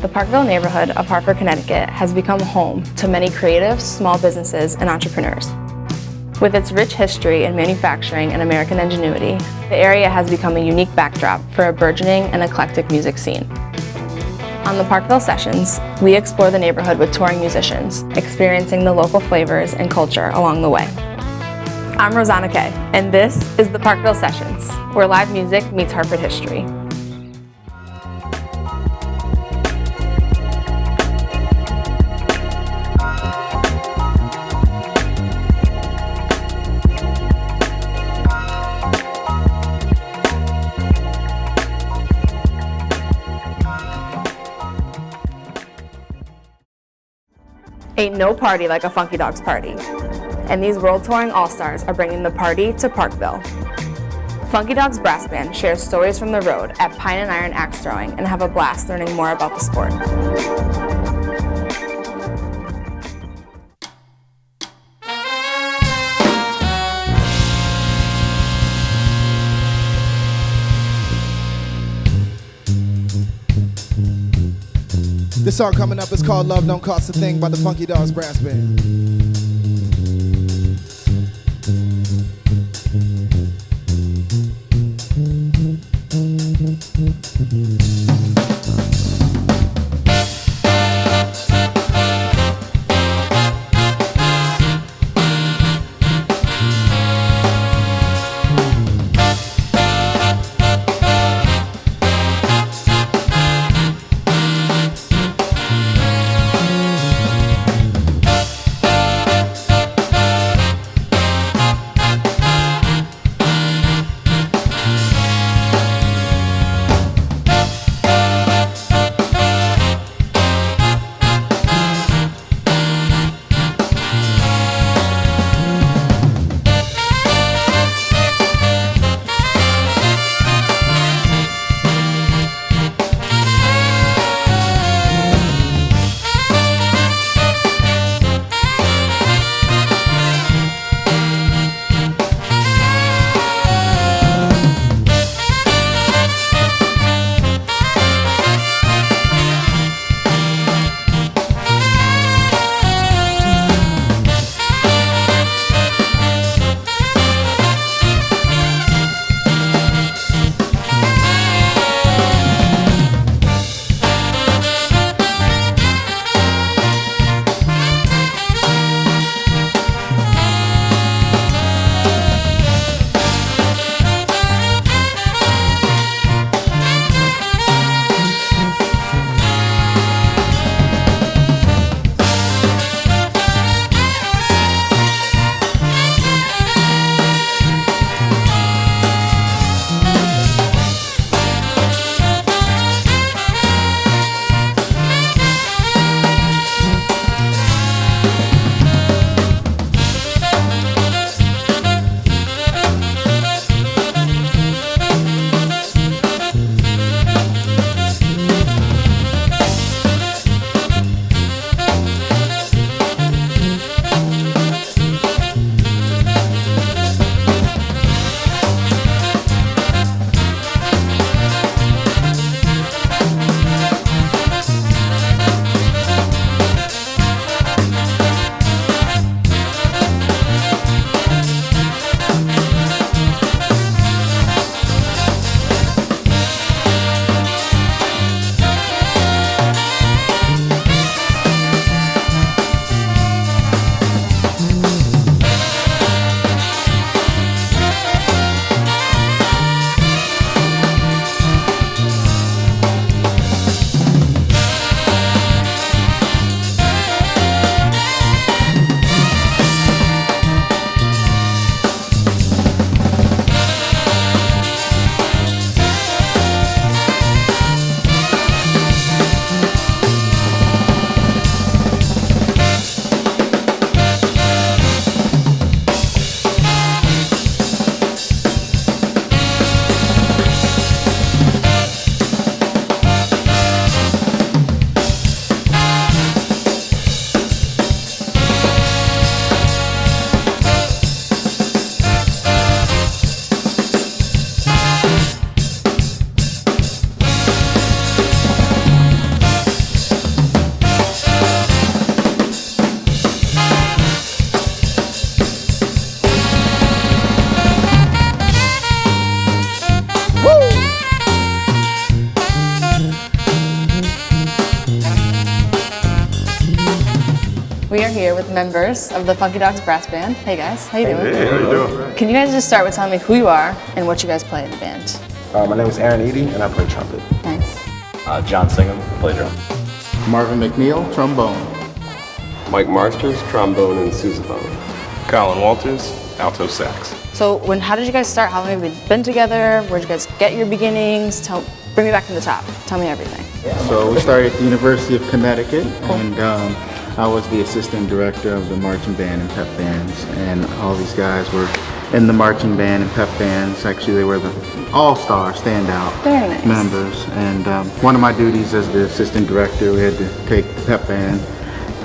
The Parkville neighborhood of Hartford, Connecticut has become home to many creative, small businesses and entrepreneurs. With its rich history in manufacturing and American ingenuity, the area has become a unique backdrop for a burgeoning and eclectic music scene. On the Parkville Sessions, we explore the neighborhood with touring musicians, experiencing the local flavors and culture along the way. I'm Rosanna Kay, and this is the Parkville Sessions, where live music meets Hartford history. Ain't no party like a Funky Dawgz party. And these world touring all-stars are bringing the party to Parkville. Funky Dawgz Brass Band shares stories from the road at Pine and Iron axe throwing and have a blast learning more about the sport. This song coming up is called Love Don't Cost a Thing by the Funky Dawgz Brass Band. we are here with members of the Funky Dawgz Brass Band. Hey guys, how you doing? Hey, how you doing? Can you guys just start with telling me who you are and what you guys play in the band? My name is Aaron Eady, and I play trumpet. Nice. John Singham, play drum. Marvin McNeil, trombone. Mike Marsters, trombone and sousaphone. Colin Walters, alto sax. So how did you guys start? How long have you been together? Where did you guys get your beginnings? Bring me back to the top. Tell me everything. So we started at the University of Connecticut, and I was the assistant director of the marching band and pep bands, and all these guys were in the marching band and pep bands. Actually, they were the all-star standout Very nice. members, and one of my duties as the assistant director, we had to take the pep band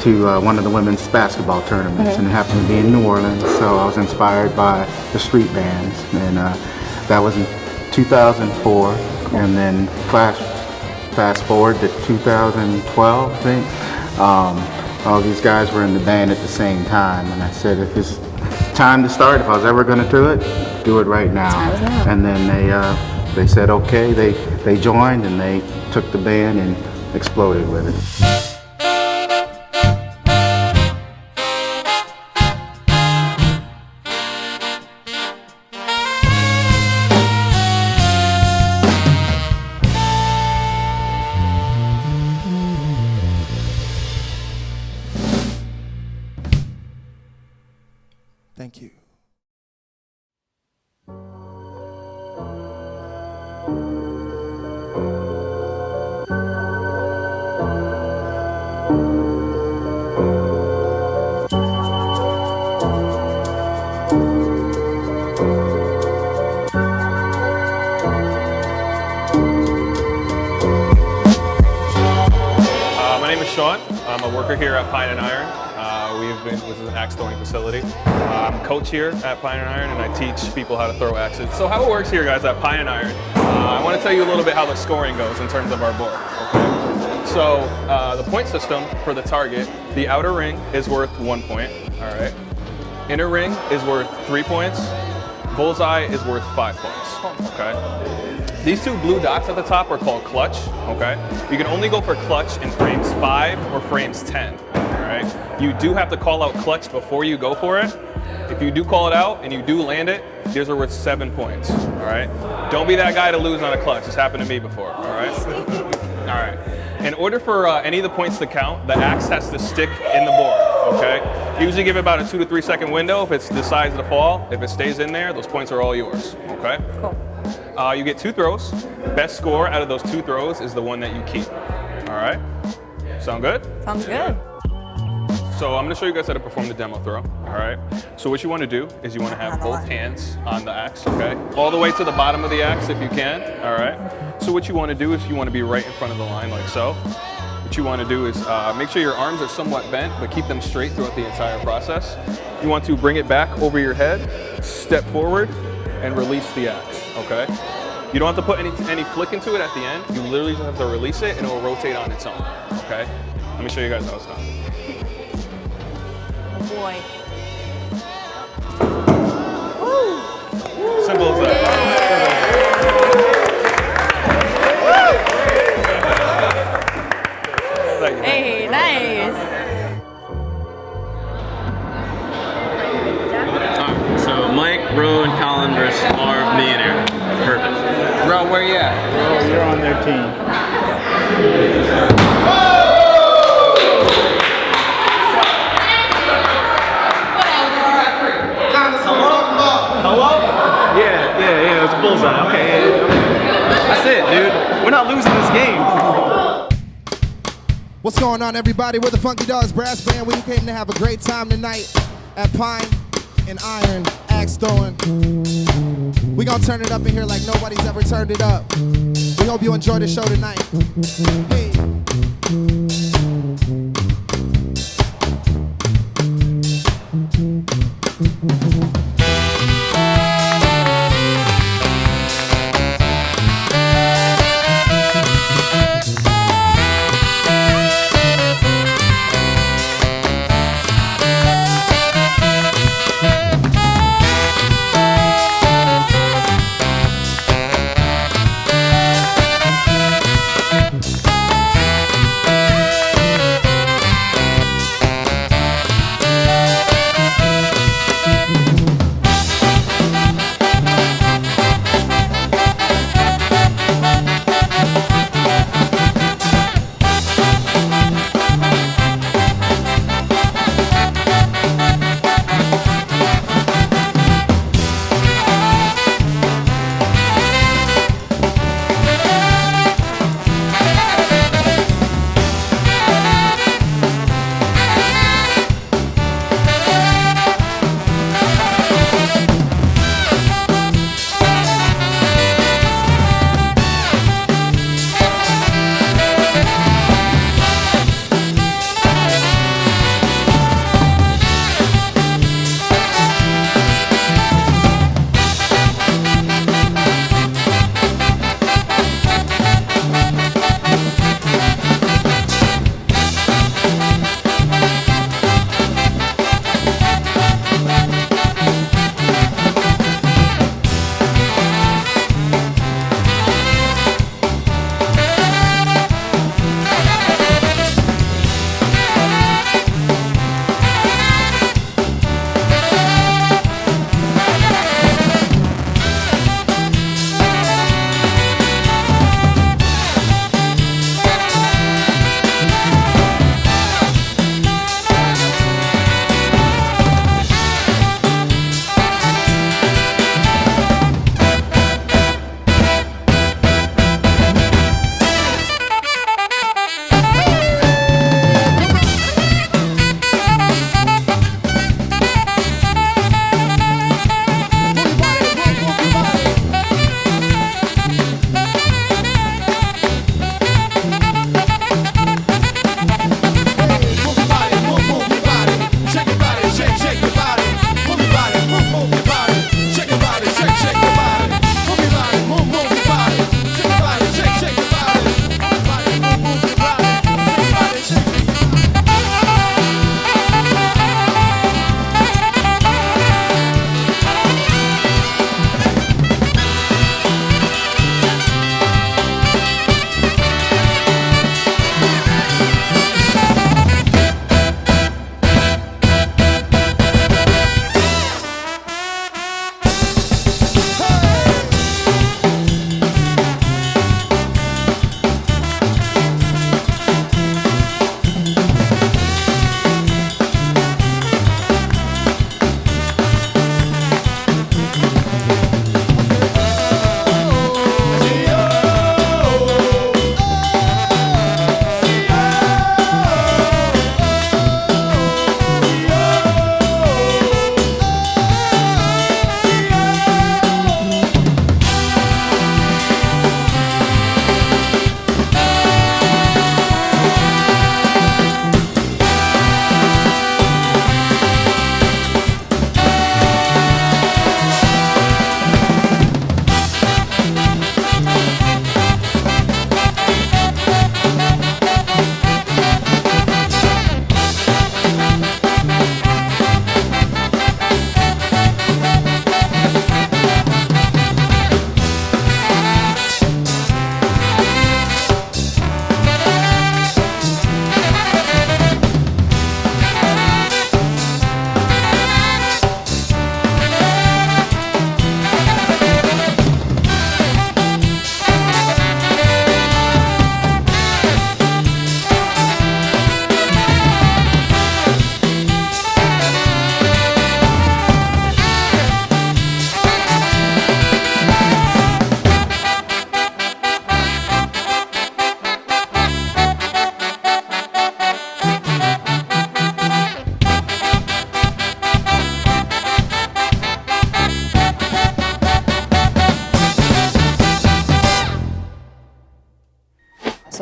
to one of the women's basketball tournaments, and it happened to be in New Orleans, so I was inspired by the street bands, and that was in 2004, and then fast forward to 2012, I think. All these guys were in the band at the same time, and I said, if it's time to start, if I was ever going to do it right now. Time is now. And then they said okay, they joined, and they took the band and exploded with it. Thank you. My name is Sean. I'm a worker here at Pine and Iron. This is an axe throwing facility. I'm a coach here at Pine and Iron, and I teach people how to throw axes. So how it works here, guys, at Pine and Iron, I want to tell you a little bit how the scoring goes in terms of our board. Okay? So the point system for the target, the outer ring is worth 1 point. All right. Inner ring is worth 3 points. Bullseye is worth 5 points. Okay. These two blue dots at the top are called clutch. Okay. You can only go for clutch in frames 5 or frames 10. Right? You do have to call out clutch before you go for it. If you do call it out and you do land it, these are worth 7 points. All right. Don't be that guy to lose on a clutch. It's happened to me before. All right. All right. In order for any of the points to count, the axe has to stick in the board. Okay. Usually give it about a 2 to 3 second window if it decides to fall. If it stays in there, those points are all yours. Okay. Cool. You get 2 throws. Best score out of those 2 throws is the one that you keep. All right. Sound good? Sounds good. So I'm going to show you guys how to perform the demo throw, all right? So what you want to do is you want to have both hands on the axe, okay? All the way to the bottom of the axe if you can, all right? So what you want to do is you want to be right in front of the line like so. What you want to do is make sure your arms are somewhat bent, but keep them straight throughout the entire process. You want to bring it back over your head, step forward, and release the axe, okay? You don't have to put any flick into it at the end. You literally just have to release it and it will rotate on its own, okay? Let me show you guys how it's done. Boy. Simple as that. Thank you. Hey, nice. So Mike, Ro, and Colin versus Marv, me, and Aaron. Perfect. Ro, where you at? Oh, you're on their team. Yeah, it was a bullseye. Okay. That's it, dude. We're not losing this game. What's going on, everybody? We're the Funky Dawgz Brass Band. We came to have a great time tonight at Pine and Iron, axe throwing. We gonna turn it up in here like nobody's ever turned it up. We hope you enjoy the show tonight. Hey.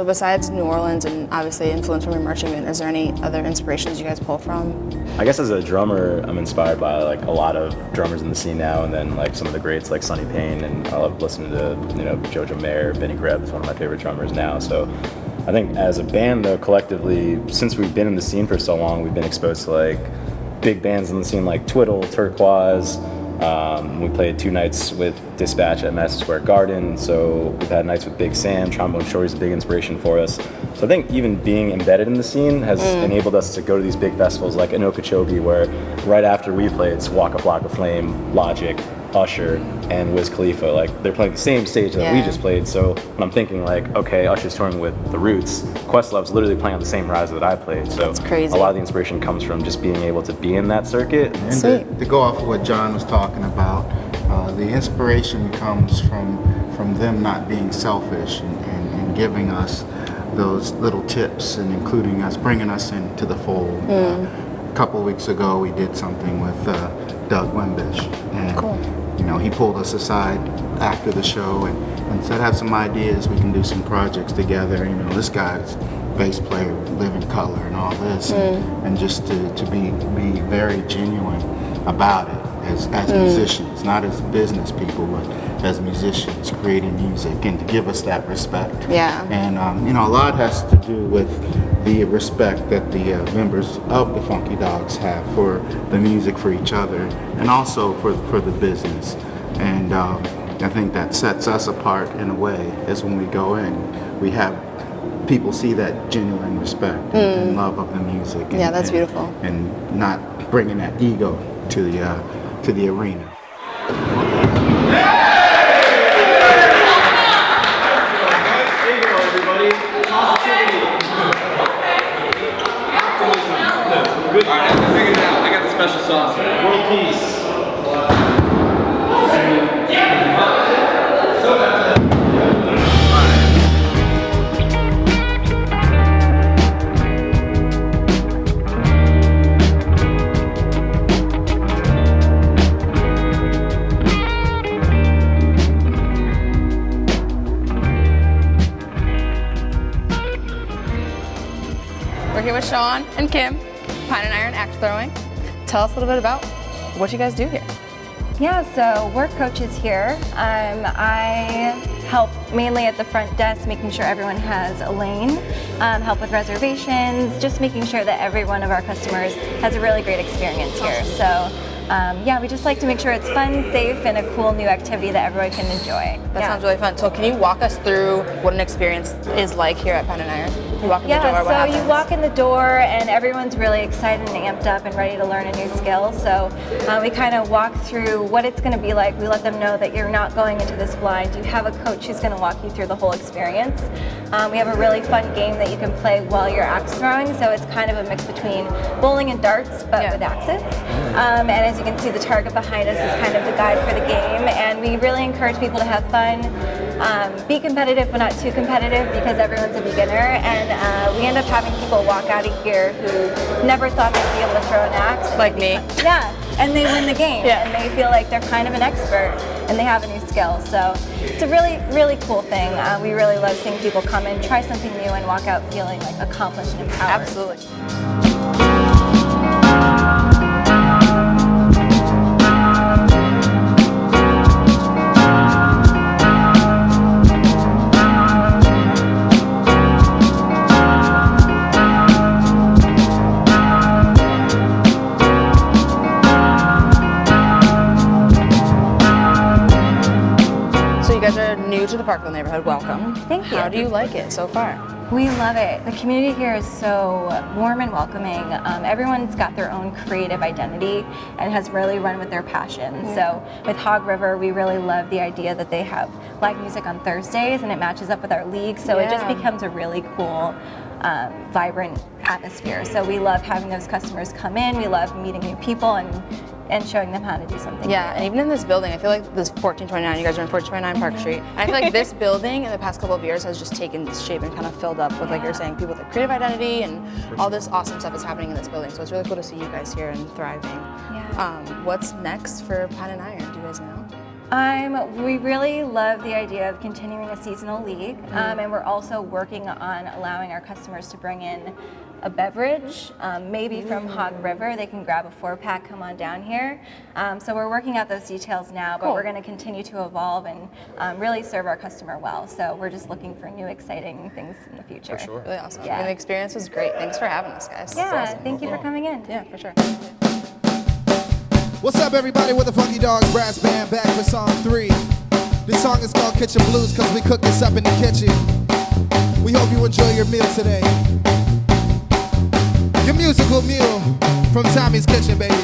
so besides New Orleans and obviously influence from your marching band, is there any other inspirations you guys pull from? I guess as a drummer, I'm inspired by like a lot of drummers in the scene now, and then like some of the greats like Sonny Payne, and I love listening to Jojo Mayer. Benny Greb is one of my favorite drummers now. So I think as a band though, collectively, since we've been in the scene for so long, we've been exposed to like big bands in the scene like Twiddle, Turquoise. We played 2 nights with Dispatch at Madison Square Garden, so we've had nights with Big Sam. Trombone Shorty's a big inspiration for us. So I think even being embedded in the scene has enabled us to go to these big festivals like in Okeechobee, where right after we played, it's Waka Flocka Flame, Logic, Usher, and Wiz Khalifa. Like they're playing the same stage that we just played. So when I'm thinking like, okay, Usher's touring with The Roots, Questlove's literally playing on the same rise that I played. So that's crazy. A lot of the inspiration comes from just being able to be in that circuit. And to go off of what John was talking about, the inspiration comes from them not being selfish and giving us those little tips and including us, bringing us into the fold. A couple of weeks ago, we did something with Doug Wimbish, and he pulled us aside after the show and said, "Have some ideas. We can do some projects together. This guy's bass player, Living Color, and all this, and just to be very genuine about it as musicians, not as business people, but as musicians creating music, and to give us that respect." Yeah. And a lot has to do with the respect that the members of the Funky Dawgz have for the music, for each other, and also for the business. And I think that sets us apart in a way, is when we go in, we have people see that genuine respect and love of the music. And, that's beautiful. And not bringing that ego to the arena. All right, I figured it out. I got the special sauce. World peace. We're here with Sean and Kim, Pine and Iron axe throwing. Tell us a little bit about what you guys do here. Yeah, so we're coaches here. I help mainly at the front desk, making sure everyone has a lane, help with reservations, just making sure that every one of our customers has a really great experience here. So we just like to make sure it's fun, safe, and a cool new activity that everyone can enjoy. That sounds really fun. So can you walk us through what an experience is like here at Pine and Iron? You walk in the door, what happens? You walk in the door and everyone's really excited and amped up and ready to learn a new skill. So we kind of walk through what it's going to be like. We let them know that you're not going into this blind. You have a coach who's going to walk you through the whole experience. We have a really fun game that you can play while you're axe throwing. So it's kind of a mix between bowling and darts, but with axes. And as you can see, the target behind us is kind of the guide for the game. And we really encourage people to have fun. Be competitive, but not too competitive, because everyone's a beginner, and we end up having people walk out of here who never thought they'd be able to throw an axe. Like me. Yeah, and they win the game, and they feel like they're kind of an expert, and they have a new skill. So it's a really, really cool thing. We really love seeing people come in, try something new, and walk out feeling like accomplished and empowered. Absolutely. New to the Parkville neighborhood, welcome. Thank you. How do you like it so far? We love it. The community here is so warm and welcoming. Everyone's got their own creative identity and has really run with their passion. So with Hog River, we really love the idea that they have live music on Thursdays, and it matches up with our league. So it just becomes a really cool, vibrant atmosphere. So we love having those customers come in. We love meeting new people and showing them how to do something. Yeah, and even in this building, I feel like this 1429, you guys are in 1429 Park Street. And I feel like this building in the past couple of years has just taken this shape and kind of filled up with, like you're saying, people with a creative identity, and all this awesome stuff is happening in this building. So it's really cool to see you guys here and thriving. Yeah. What's next for Pine and Iron? Do you guys know? We really love the idea of continuing a seasonal league, and we're also working on allowing our customers to bring in a beverage, maybe from Hog River. They can grab a 4-pack, come on down here. So we're working out those details now, but we're going to continue to evolve and really serve our customer well. So we're just looking for new, exciting things in the future. For sure. Really awesome. Yeah. And the experience was great. Thanks for having us, guys. Yeah, thank you for coming in. Yeah, for sure. What's up, everybody, with the Funky Dawgz Brass Band, back for song 3. This song is called Kitchen Blues because we cook this up in the kitchen. We hope you enjoy your meal today. Your musical meal from Tommy's Kitchen, baby.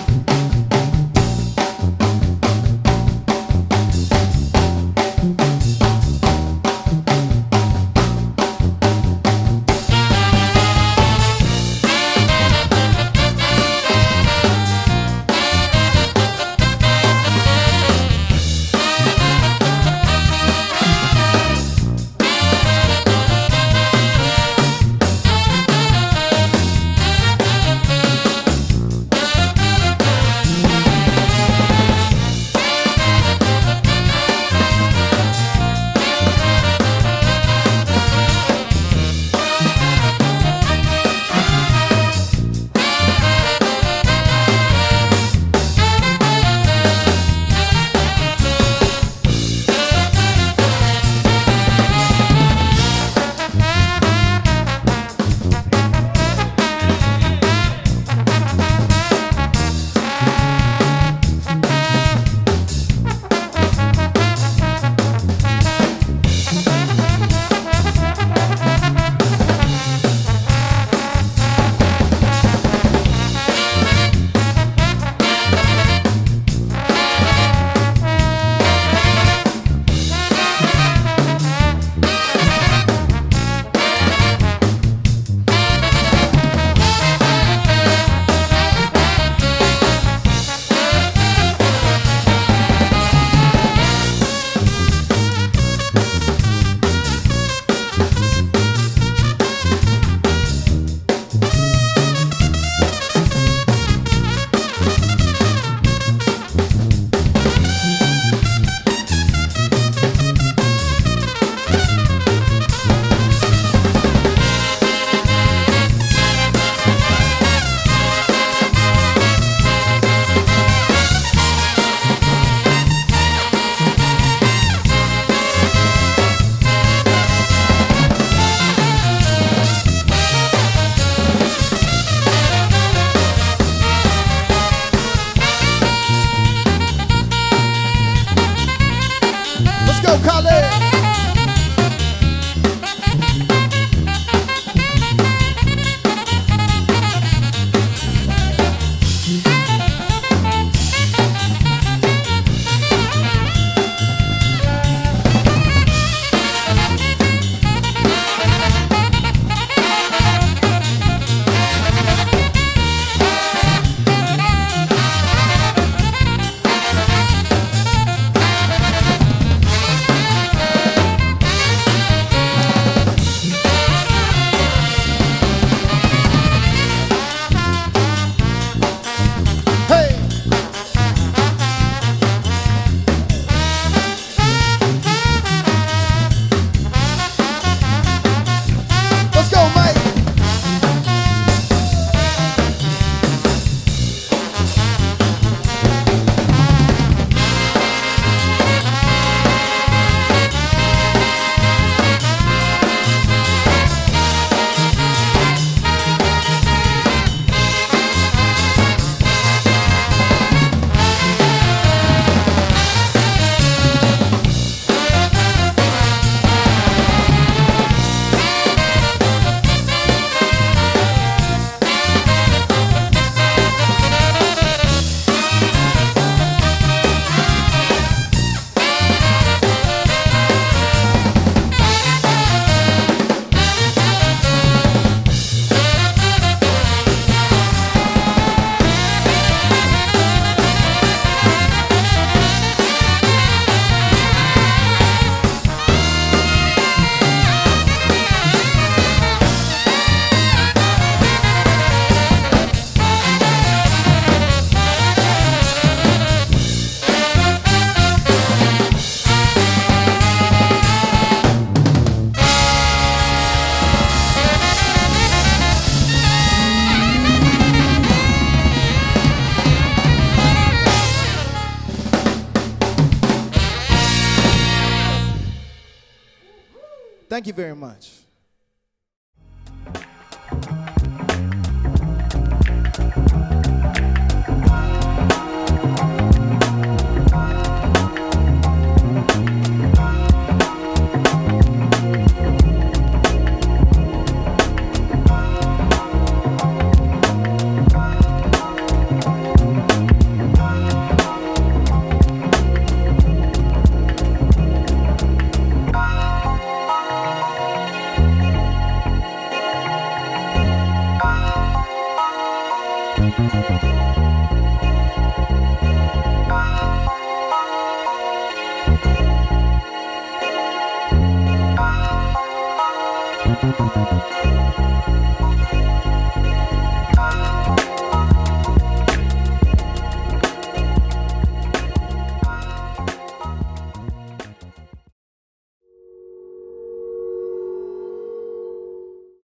Thank you very much.